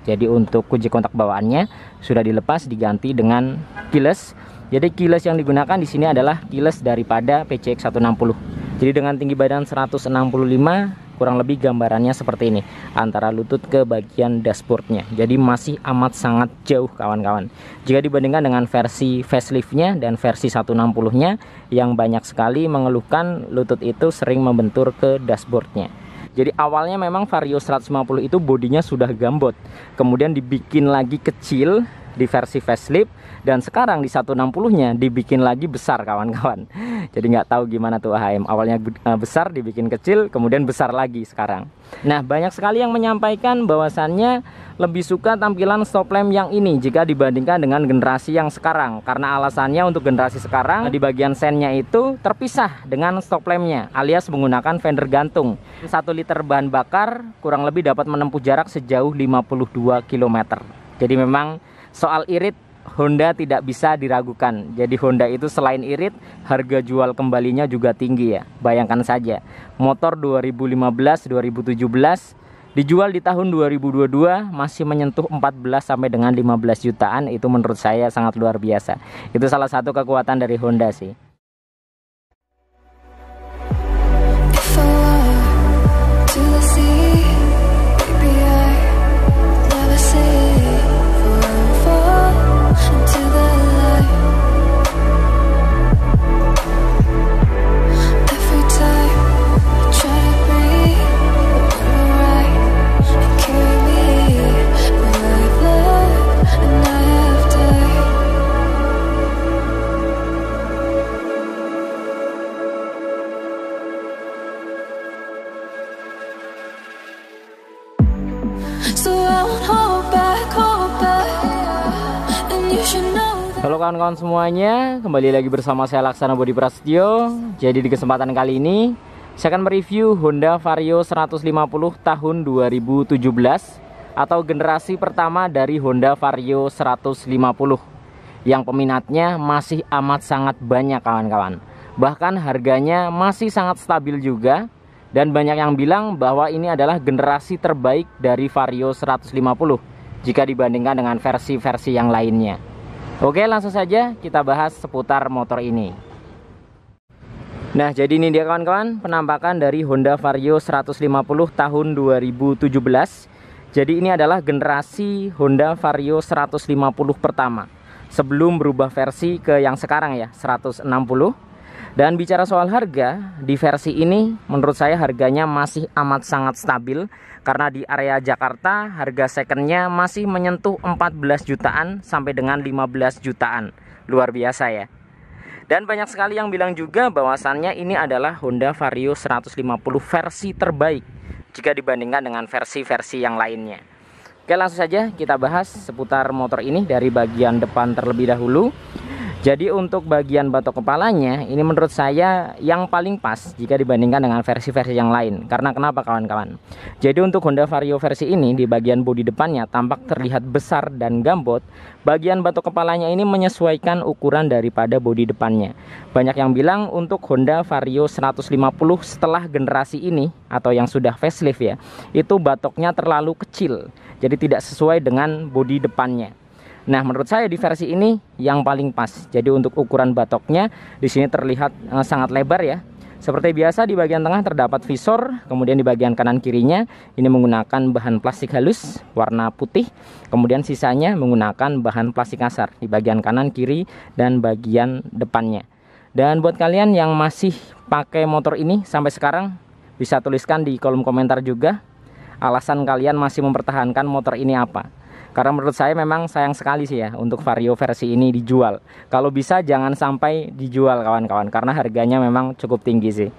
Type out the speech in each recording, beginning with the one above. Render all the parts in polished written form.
Jadi untuk kunci kontak bawaannya sudah dilepas diganti dengan keyless. Jadi keyless yang digunakan di sini adalah keyless daripada PCX 160. Jadi dengan tinggi badan 165, kurang lebih gambarannya seperti ini antara lutut ke bagian dashboardnya. Jadi masih amat sangat jauh kawan-kawan jika dibandingkan dengan versi faceliftnya dan versi 160-nya yang banyak sekali mengeluhkan lutut itu sering membentur ke dashboardnya. Jadi awalnya memang Vario 150 itu bodinya sudah gambot, kemudian dibikin lagi kecil di versi facelift, dan sekarang di 160-nya dibikin lagi besar kawan-kawan. Jadi nggak tahu gimana tuh AHM, awalnya besar dibikin kecil, kemudian besar lagi sekarang. Nah, banyak sekali yang menyampaikan bahwasannya lebih suka tampilan stop lamp yang ini jika dibandingkan dengan generasi yang sekarang, karena alasannya untuk generasi sekarang di bagian sennya itu terpisah dengan stop lampnya, alias menggunakan fender gantung. 1 liter bahan bakar kurang lebih dapat menempuh jarak sejauh 52 km. Jadi memang soal irit Honda tidak bisa diragukan. Jadi Honda itu selain irit, harga jual kembalinya juga tinggi ya. Bayangkan saja, motor 2015-2017 dijual di tahun 2022 masih menyentuh 14 sampai dengan 15 jutaan. Itu menurut saya sangat luar biasa. Itu salah satu kekuatan dari Honda sih. Halo kawan-kawan semuanya, kembali lagi bersama saya Laksana Bodi Prasetyo. Jadi di kesempatan kali ini saya akan mereview Honda Vario 150 tahun 2017 atau generasi pertama dari Honda Vario 150 yang peminatnya masih amat sangat banyak kawan-kawan. Bahkan harganya masih sangat stabil juga, dan banyak yang bilang bahwa ini adalah generasi terbaik dari Vario 150 jika dibandingkan dengan versi-versi yang lainnya. Oke, langsung saja kita bahas seputar motor ini. Nah, jadi ini dia kawan-kawan penampakan dari Honda Vario 150 tahun 2017. Jadi ini adalah generasi Honda Vario 150 pertama sebelum berubah versi ke yang sekarang ya, 160. Dan bicara soal harga, di versi ini menurut saya harganya masih amat sangat stabil, karena di area Jakarta harga secondnya masih menyentuh 14 jutaan sampai dengan 15 jutaan. Luar biasa ya. Dan banyak sekali yang bilang juga bahwasannya ini adalah Honda Vario 150 versi terbaik jika dibandingkan dengan versi-versi yang lainnya. Oke, langsung saja kita bahas seputar motor ini dari bagian depan terlebih dahulu. Jadi untuk bagian batok kepalanya ini menurut saya yang paling pas jika dibandingkan dengan versi-versi yang lain. Karena kenapa kawan-kawan? Jadi untuk Honda Vario versi ini di bagian bodi depannya tampak terlihat besar dan gambot. Bagian batok kepalanya ini menyesuaikan ukuran daripada bodi depannya. Banyak yang bilang untuk Honda Vario 150 setelah generasi ini atau yang sudah facelift ya, itu batoknya terlalu kecil. Jadi tidak sesuai dengan bodi depannya. Nah, menurut saya di versi ini yang paling pas. Jadi untuk ukuran batoknya di sini terlihat sangat lebar ya. Seperti biasa di bagian tengah terdapat visor, kemudian di bagian kanan kirinya ini menggunakan bahan plastik halus warna putih, kemudian sisanya menggunakan bahan plastik kasar di bagian kanan, kiri, dan bagian depannya. Dan buat kalian yang masih pakai motor ini sampai sekarang, bisa tuliskan di kolom komentar juga alasan kalian masih mempertahankan motor ini apa. Karena menurut saya memang sayang sekali sih ya untuk Vario versi ini dijual. Kalau bisa jangan sampai dijual kawan-kawan, karena harganya memang cukup tinggi sih.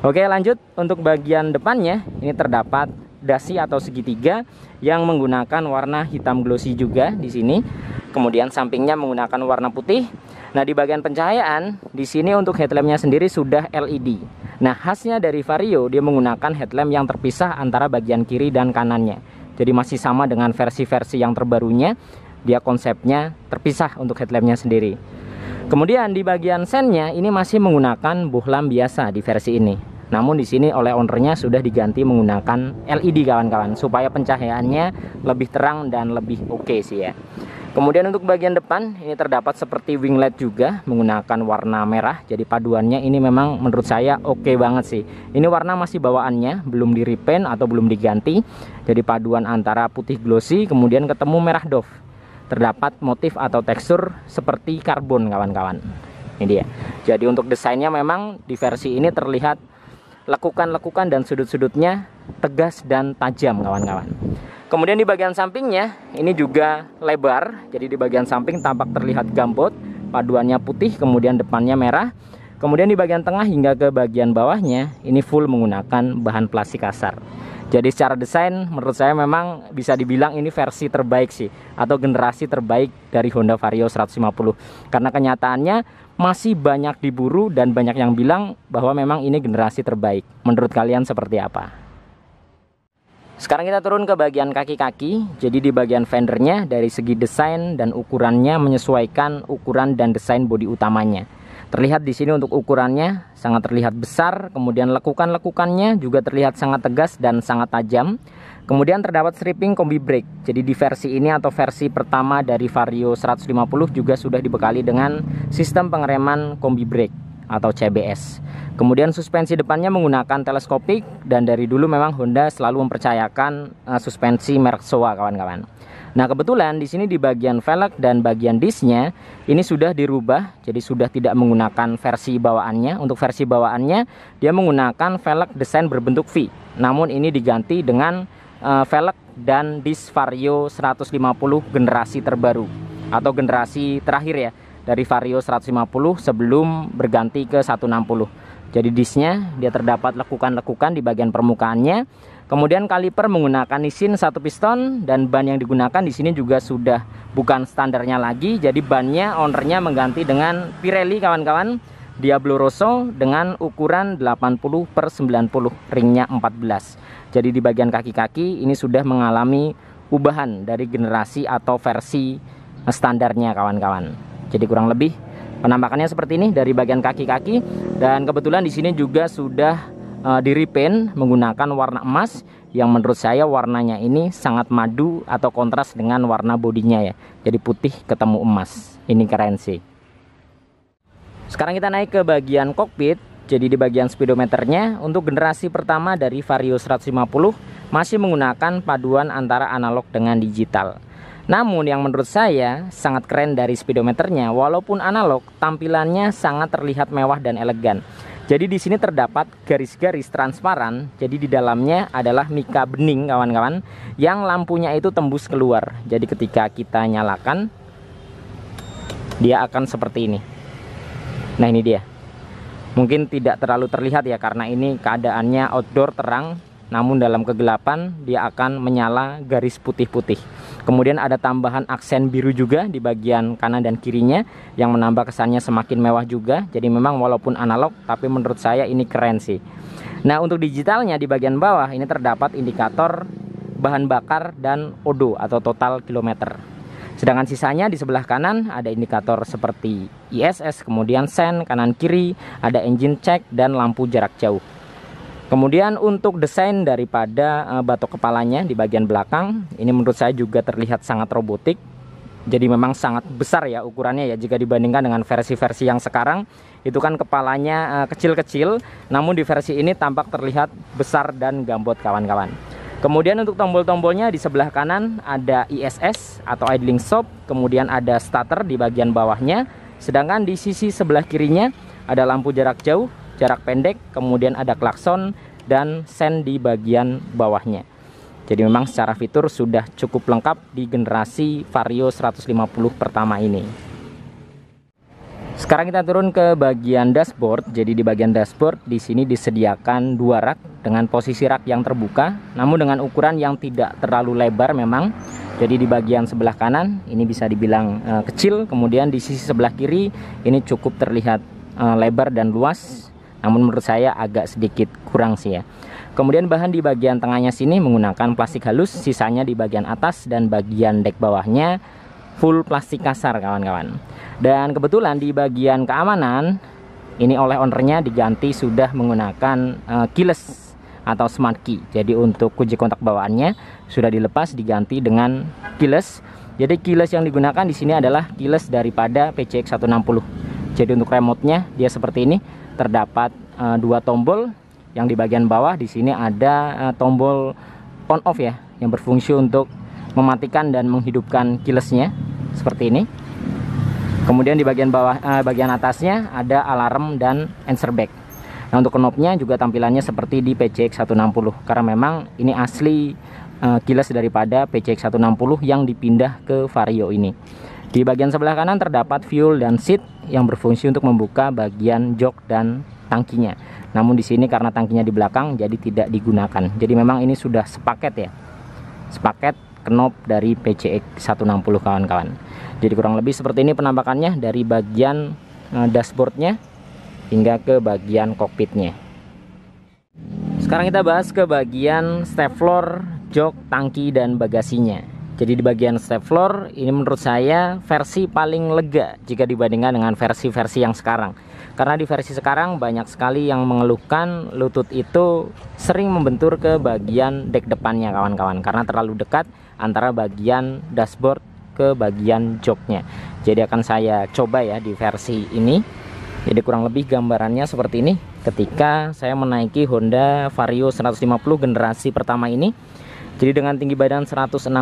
Oke, lanjut untuk bagian depannya ini terdapat dasi atau segitiga yang menggunakan warna hitam glossy juga di sini. Kemudian sampingnya menggunakan warna putih. Nah, di bagian pencahayaan di sini untuk headlampnya sendiri sudah LED. Nah, khasnya dari Vario dia menggunakan headlamp yang terpisah antara bagian kiri dan kanannya. Jadi masih sama dengan versi-versi yang terbarunya, dia konsepnya terpisah untuk headlampnya sendiri. Kemudian di bagian sennya ini masih menggunakan bohlam biasa di versi ini. Namun di sini oleh ownernya sudah diganti menggunakan LED kawan-kawan, supaya pencahayaannya lebih terang dan lebih oke sih ya. Kemudian untuk bagian depan ini terdapat seperti wing light juga menggunakan warna merah. Jadi paduannya ini memang menurut saya oke banget sih. Ini warna masih bawaannya, belum di repaint atau belum diganti. Jadi paduan antara putih glossy kemudian ketemu merah doff. Terdapat motif atau tekstur seperti karbon kawan-kawan. Ini dia. Jadi untuk desainnya memang di versi ini terlihat lekukan-lekukan dan sudut-sudutnya tegas dan tajam kawan-kawan. Kemudian di bagian sampingnya ini juga lebar. Jadi di bagian samping tampak terlihat gambot, paduannya putih kemudian depannya merah. Kemudian di bagian tengah hingga ke bagian bawahnya ini full menggunakan bahan plastik kasar. Jadi secara desain menurut saya memang bisa dibilang ini versi terbaik sih, atau generasi terbaik dari Honda Vario 150. Karena kenyataannya masih banyak diburu dan banyak yang bilang bahwa memang ini generasi terbaik. Menurut kalian seperti apa? Sekarang kita turun ke bagian kaki-kaki. Jadi di bagian fendernya dari segi desain dan ukurannya menyesuaikan ukuran dan desain bodi utamanya. Terlihat di sini untuk ukurannya sangat terlihat besar, kemudian lekukan-lekukannya juga terlihat sangat tegas dan sangat tajam. Kemudian terdapat stripping kombi brake. Jadi di versi ini atau versi pertama dari Vario 150 juga sudah dibekali dengan sistem pengereman kombi brake atau CBS. Kemudian suspensi depannya menggunakan teleskopik, dan dari dulu memang Honda selalu mempercayakan suspensi merek Showa kawan-kawan. Nah kebetulan di sini di bagian velg dan bagian disnya ini sudah dirubah, jadi sudah tidak menggunakan versi bawaannya. Untuk versi bawaannya dia menggunakan velg desain berbentuk V. Namun ini diganti dengan velg dan dis Vario 150 generasi terbaru atau generasi terakhir ya dari Vario 150 sebelum berganti ke 160. Jadi disnya dia terdapat lekukan-lekukan di bagian permukaannya. Kemudian kaliper menggunakan Nissin 1 piston, dan ban yang digunakan di sini juga sudah bukan standarnya lagi. Jadi bannya ownernya mengganti dengan Pirelli kawan-kawan, Diablo Rosso dengan ukuran 80/90, ringnya 14. Jadi di bagian kaki-kaki ini sudah mengalami ubahan dari generasi atau versi standarnya kawan-kawan. Jadi kurang lebih penampakannya seperti ini dari bagian kaki-kaki, dan kebetulan di sini juga sudah di repaint menggunakan warna emas yang menurut saya warnanya ini sangat madu atau kontras dengan warna bodinya ya. Jadi putih ketemu emas. Ini keren sih. Sekarang kita naik ke bagian kokpit. Jadi di bagian speedometernya untuk generasi pertama dari Vario 150 masih menggunakan paduan antara analog dengan digital. Namun yang menurut saya sangat keren dari speedometernya, walaupun analog, tampilannya sangat terlihat mewah dan elegan. Jadi di sini terdapat garis-garis transparan. Jadi di dalamnya adalah mika bening kawan-kawan, yang lampunya itu tembus keluar. Jadi ketika kita nyalakan, dia akan seperti ini. Nah ini dia. Mungkin tidak terlalu terlihat ya karena ini keadaannya outdoor terang. Namun dalam kegelapan dia akan menyala garis putih-putih. Kemudian ada tambahan aksen biru juga di bagian kanan dan kirinya yang menambah kesannya semakin mewah juga. Jadi memang walaupun analog tapi menurut saya ini keren sih. Nah untuk digitalnya di bagian bawah ini terdapat indikator bahan bakar dan odo atau total kilometer. Sedangkan sisanya di sebelah kanan ada indikator seperti ISS, kemudian sen, kanan kiri ada engine check dan lampu jarak jauh. Kemudian untuk desain daripada batok kepalanya di bagian belakang ini menurut saya juga terlihat sangat robotik. Jadi memang sangat besar ya ukurannya ya jika dibandingkan dengan versi-versi yang sekarang. Itu kan kepalanya kecil-kecil, namun di versi ini tampak terlihat besar dan gambot kawan-kawan. Kemudian untuk tombol-tombolnya di sebelah kanan ada ISS atau idling stop, kemudian ada starter di bagian bawahnya. Sedangkan di sisi sebelah kirinya ada lampu jarak jauh, jarak pendek, kemudian ada klakson dan sen di bagian bawahnya. Jadi memang secara fitur sudah cukup lengkap di generasi Vario 150 pertama ini. Sekarang kita turun ke bagian dashboard. Jadi di bagian dashboard di sini disediakan dua rak dengan posisi rak yang terbuka, namun dengan ukuran yang tidak terlalu lebar memang. Jadi di bagian sebelah kanan ini bisa dibilang kecil, kemudian di sisi sebelah kiri ini cukup terlihat lebar dan luas. Namun menurut saya agak sedikit kurang sih ya. Kemudian bahan di bagian tengahnya sini menggunakan plastik halus, sisanya di bagian atas dan bagian dek bawahnya full plastik kasar kawan-kawan. Dan kebetulan di bagian keamanan Ini oleh ownernya diganti sudah menggunakan keyless atau smart key. Jadi untuk kunci kontak bawaannya sudah dilepas diganti dengan keyless. Jadi keyless yang digunakan di sini adalah keyless daripada PCX 160. Jadi untuk remote-nya dia seperti ini, terdapat dua tombol. Yang di bagian bawah di sini ada tombol on off ya, yang berfungsi untuk mematikan dan menghidupkan keyless-nya seperti ini. Kemudian di bagian bawah, bagian atasnya ada alarm dan answer back. Nah untuk knobnya juga tampilannya seperti di PCX 160, karena memang ini asli keyless daripada PCX 160 yang dipindah ke Vario ini. Di bagian sebelah kanan terdapat fuel dan seat yang berfungsi untuk membuka bagian jok dan tangkinya. Namun di sini karena tangkinya di belakang jadi tidak digunakan. Jadi memang ini sudah sepaket ya, sepaket knob dari PCX 160 kawan-kawan. Jadi kurang lebih seperti ini penampakannya dari bagian dashboardnya hingga ke bagian kokpitnya. Sekarang kita bahas ke bagian step floor, jok, tangki, dan bagasinya. Jadi di bagian step floor ini menurut saya versi paling lega jika dibandingkan dengan versi-versi yang sekarang. Karena di versi sekarang banyak sekali yang mengeluhkan lutut itu sering membentur ke bagian dek depannya kawan-kawan, karena terlalu dekat antara bagian dashboard ke bagian joknya. Jadi akan saya coba ya di versi ini. Jadi kurang lebih gambarannya seperti ini ketika saya menaiki Honda Vario 150 generasi pertama ini. Jadi dengan tinggi badan 165,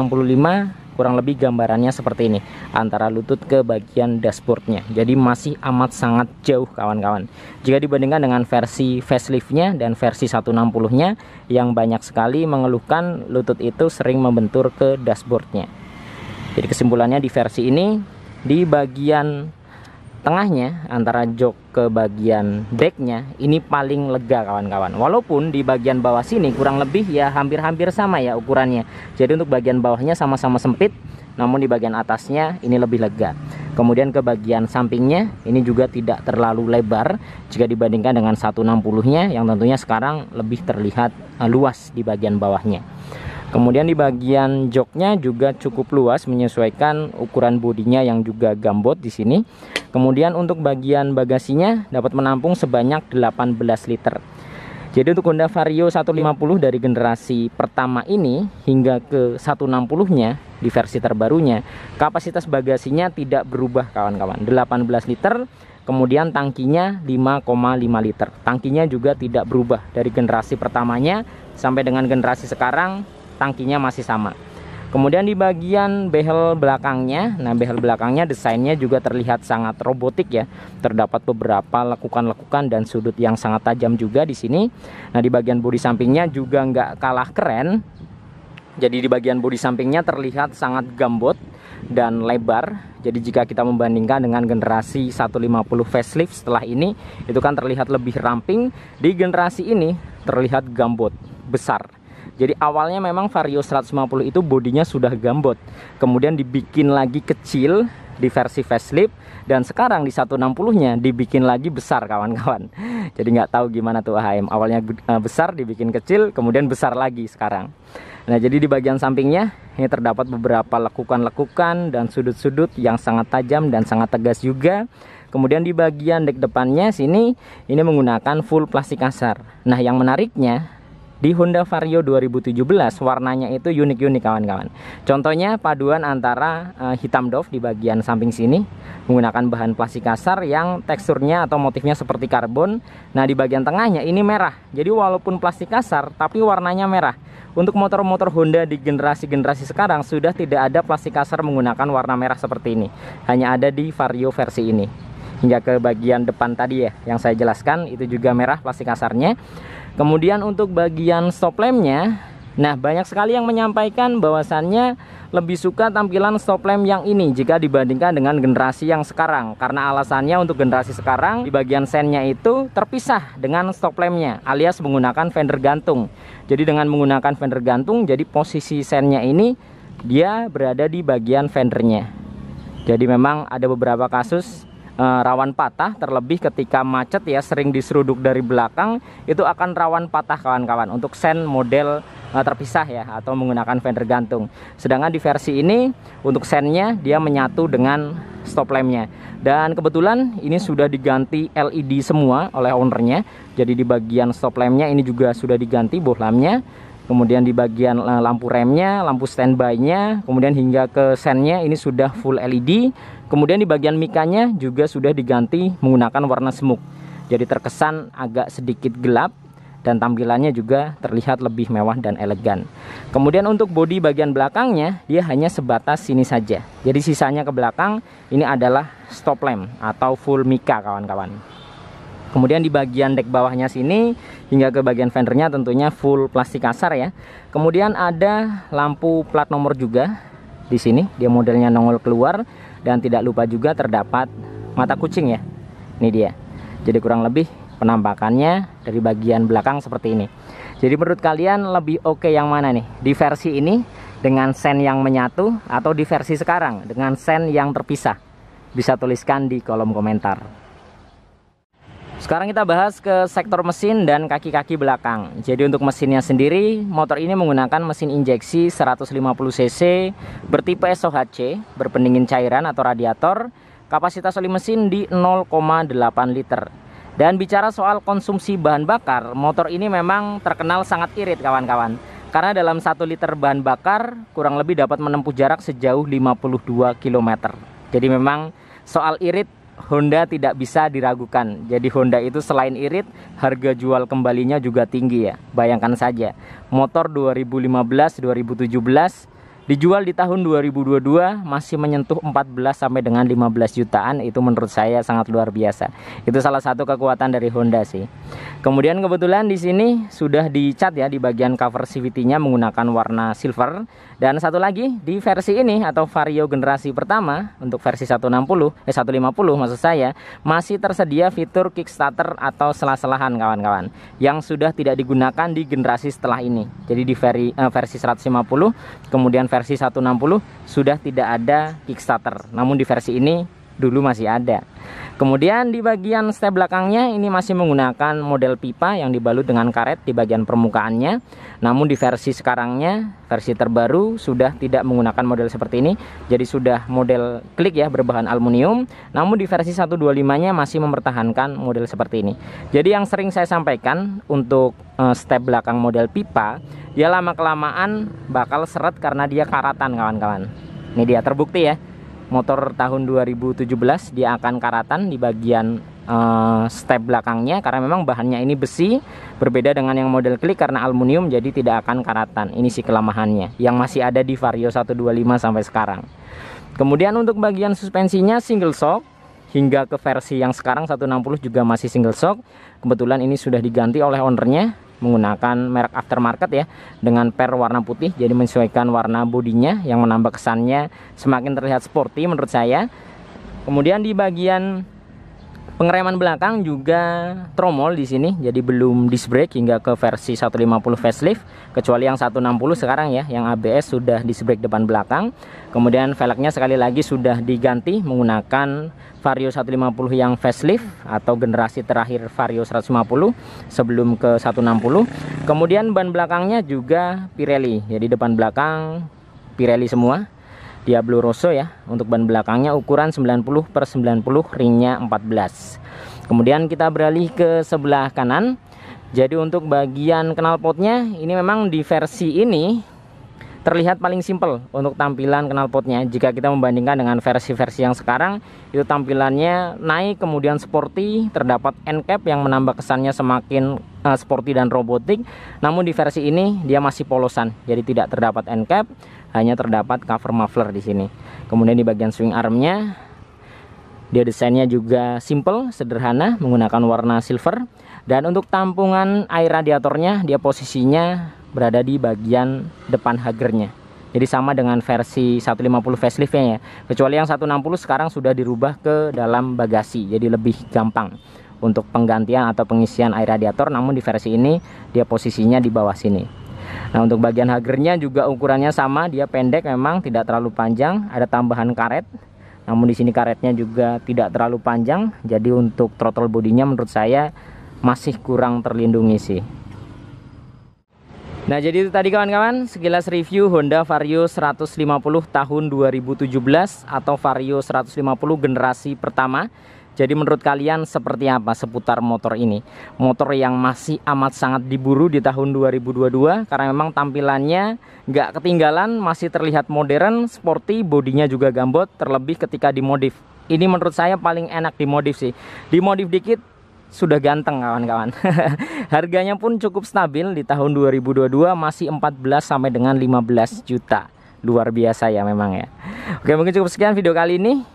kurang lebih gambarannya seperti ini antara lutut ke bagian dashboardnya. Jadi masih amat sangat jauh kawan-kawan jika dibandingkan dengan versi faceliftnya dan versi 160-nya yang banyak sekali mengeluhkan lutut itu sering membentur ke dashboardnya. Jadi kesimpulannya di versi ini, di bagian tengahnya antara jok ke bagian decknya ini paling lega kawan-kawan. Walaupun di bagian bawah sini kurang lebih ya hampir-hampir sama ya ukurannya. Jadi untuk bagian bawahnya sama-sama sempit, namun di bagian atasnya ini lebih lega. Kemudian ke bagian sampingnya ini juga tidak terlalu lebar jika dibandingkan dengan 160-nya yang tentunya sekarang lebih terlihat luas di bagian bawahnya. Kemudian di bagian joknya juga cukup luas menyesuaikan ukuran bodinya yang juga gambot di sini. Kemudian untuk bagian bagasinya dapat menampung sebanyak 18 liter. Jadi untuk Honda Vario 150 dari generasi pertama ini hingga ke 160-nya di versi terbarunya, kapasitas bagasinya tidak berubah kawan-kawan, 18 liter. Kemudian tangkinya 5,5 liter. Tangkinya juga tidak berubah dari generasi pertamanya sampai dengan generasi sekarang. Tangkinya masih sama. Kemudian di bagian behel belakangnya, nah behel belakangnya desainnya juga terlihat sangat robotik ya. Terdapat beberapa lekukan-lekukan dan sudut yang sangat tajam juga di sini. Nah di bagian bodi sampingnya juga nggak kalah keren. Jadi di bagian bodi sampingnya terlihat sangat gambot dan lebar. Jadi jika kita membandingkan dengan generasi 150 facelift setelah ini, itu kan terlihat lebih ramping. Di generasi ini terlihat gambot, besar. Jadi awalnya memang Vario 150 itu bodinya sudah gambot, kemudian dibikin lagi kecil di versi facelift, dan sekarang di 160-nya dibikin lagi besar kawan-kawan. Jadi nggak tahu gimana tuh AHM, awalnya besar dibikin kecil, kemudian besar lagi sekarang. Nah jadi di bagian sampingnya ini terdapat beberapa lekukan-lekukan dan sudut-sudut yang sangat tajam dan sangat tegas juga. Kemudian di bagian dek depannya sini ini menggunakan full plastik kasar. Nah yang menariknya di Honda Vario 2017 warnanya itu unik-unik kawan-kawan. Contohnya paduan antara hitam doff di bagian samping sini menggunakan bahan plastik kasar yang teksturnya atau motifnya seperti karbon. Nah di bagian tengahnya ini merah. Jadi walaupun plastik kasar tapi warnanya merah. Untuk motor-motor Honda di generasi-generasi sekarang sudah tidak ada plastik kasar menggunakan warna merah seperti ini. Hanya ada di Vario versi ini. Hingga ke bagian depan tadi ya yang saya jelaskan itu juga merah plastik kasarnya. Kemudian untuk bagian stop lampnya, nah banyak sekali yang menyampaikan bahwasannya lebih suka tampilan stop lamp yang ini jika dibandingkan dengan generasi yang sekarang. Karena alasannya untuk generasi sekarang di bagian sennya itu terpisah dengan stop lampnya, alias menggunakan fender gantung. Jadi dengan menggunakan fender gantung, jadi posisi sennya ini dia berada di bagian fendernya. Jadi memang ada beberapa kasus rawan patah, terlebih ketika macet ya, sering diseruduk dari belakang, itu akan rawan patah kawan-kawan untuk sen model terpisah ya, atau menggunakan fender gantung. Sedangkan di versi ini untuk sennya dia menyatu dengan stop lampnya, dan kebetulan ini sudah diganti LED semua oleh ownernya. Jadi di bagian stop lampnya ini juga sudah diganti bohlamnya, kemudian di bagian lampu remnya, lampu standby-nya, kemudian hingga ke sennya ini sudah full LED. Kemudian di bagian mikanya juga sudah diganti menggunakan warna smoke, jadi terkesan agak sedikit gelap dan tampilannya juga terlihat lebih mewah dan elegan. Kemudian untuk bodi bagian belakangnya dia hanya sebatas sini saja, jadi sisanya ke belakang ini adalah stop lamp atau full mika kawan-kawan. Kemudian di bagian dek bawahnya sini hingga ke bagian fendernya tentunya full plastik kasar ya. Kemudian ada lampu plat nomor juga di sini, dia modelnya nongol keluar, dan tidak lupa juga terdapat mata kucing ya. Ini dia. Jadi kurang lebih penampakannya dari bagian belakang seperti ini. Jadi menurut kalian lebih oke yang mana nih? Di versi ini dengan sen yang menyatu atau di versi sekarang dengan sen yang terpisah? Bisa tuliskan di kolom komentar. Sekarang kita bahas ke sektor mesin dan kaki-kaki belakang. Jadi untuk mesinnya sendiri, motor ini menggunakan mesin injeksi 150 cc bertipe SOHC, berpendingin cairan atau radiator. Kapasitas oli mesin di 0,8 liter. Dan bicara soal konsumsi bahan bakar, motor ini memang terkenal sangat irit kawan-kawan. Karena dalam 1 liter bahan bakar kurang lebih dapat menempuh jarak sejauh 52 km. Jadi memang soal irit Honda tidak bisa diragukan. Jadi Honda itu selain irit, harga jual kembalinya juga tinggi ya. Bayangkan saja, motor 2015-2017 dijual di tahun 2022 masih menyentuh 14 sampai dengan 15 jutaan. Itu menurut saya sangat luar biasa. Itu salah satu kekuatan dari Honda sih. Kemudian kebetulan di sini sudah dicat ya di bagian cover CVT-nya menggunakan warna silver. Dan satu lagi di versi ini atau Vario generasi pertama untuk versi 150 maksud saya, masih tersedia fitur kickstarter atau selah-selahan kawan-kawan yang sudah tidak digunakan di generasi setelah ini. Jadi di versi 150 kemudian versi 160 sudah tidak ada kickstarter, namun di versi ini dulu masih ada. Kemudian di bagian step belakangnya ini masih menggunakan model pipa yang dibalut dengan karet di bagian permukaannya. Namun di versi sekarangnya, versi terbaru sudah tidak menggunakan model seperti ini. Jadi sudah model klik ya, berbahan aluminium. Namun di versi 125-nya masih mempertahankan model seperti ini. Jadi yang sering saya sampaikan untuk step belakang model pipa, dia lama-kelamaan bakal seret karena dia karatan kawan-kawan. Ini dia terbukti ya. Motor tahun 2017 dia akan karatan di bagian step belakangnya karena memang bahannya ini besi, berbeda dengan yang model klik karena aluminium, jadi tidak akan karatan. Ini sih kelemahannya yang masih ada di Vario 125 sampai sekarang. Kemudian untuk bagian suspensinya single shock, hingga ke versi yang sekarang 160 juga masih single shock. Kebetulan ini sudah diganti oleh ownernya menggunakan merek aftermarket ya, dengan per warna putih, jadi menyesuaikan warna bodinya yang menambah kesannya semakin terlihat sporty menurut saya. Kemudian di bagian pengereman belakang juga tromol di sini, jadi belum disc brake hingga ke versi 150 facelift, kecuali yang 160 sekarang ya, yang ABS sudah disc brake depan belakang. Kemudian velgnya sekali lagi sudah diganti menggunakan Vario 150 yang facelift atau generasi terakhir Vario 150 sebelum ke 160. Kemudian ban belakangnya juga Pirelli, jadi depan belakang Pirelli semua. Diablo Rosso ya, untuk ban belakangnya ukuran 90/90, ringnya 14. Kemudian kita beralih ke sebelah kanan. Jadi untuk bagian knalpotnya ini memang di versi ini terlihat paling simpel untuk tampilan knalpotnya. Jika kita membandingkan dengan versi-versi yang sekarang, itu tampilannya naik kemudian sporty, terdapat end cap yang menambah kesannya semakin sporty dan robotik. Namun di versi ini dia masih polosan, jadi tidak terdapat end cap, hanya terdapat cover muffler di sini. Kemudian di bagian swing armnya dia desainnya juga simple, sederhana, menggunakan warna silver. Dan untuk tampungan air radiatornya dia posisinya berada di bagian depan hagernya. Jadi sama dengan versi 150 faceliftnya ya. Kecuali yang 160 sekarang sudah dirubah ke dalam bagasi, jadi lebih gampang untuk penggantian atau pengisian air radiator. Namun di versi ini dia posisinya di bawah sini. Nah untuk bagian hagernya juga ukurannya sama, dia pendek memang, tidak terlalu panjang. Ada tambahan karet Namun di sini karetnya juga tidak terlalu panjang, jadi untuk throttle bodinya menurut saya masih kurang terlindungi sih. Nah, jadi itu tadi kawan-kawan sekilas review Honda Vario 150 tahun 2017 atau Vario 150 generasi pertama. Jadi menurut kalian seperti apa seputar motor ini? Motor yang masih amat sangat diburu di tahun 2022 karena memang tampilannya nggak ketinggalan, masih terlihat modern, sporty, bodinya juga gambot, terlebih ketika dimodif. Ini menurut saya paling enak dimodif sih. Dimodif dikit sudah ganteng kawan-kawan. Harganya pun cukup stabil di tahun 2022 masih 14 sampai dengan 15 juta. Luar biasa ya memang ya. Oke, mungkin cukup sekian video kali ini.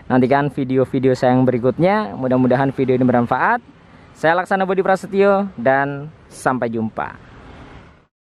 Nantikan video-video saya yang berikutnya. Mudah-mudahan video ini bermanfaat. Saya Laksana Budi Prasetyo dan sampai jumpa.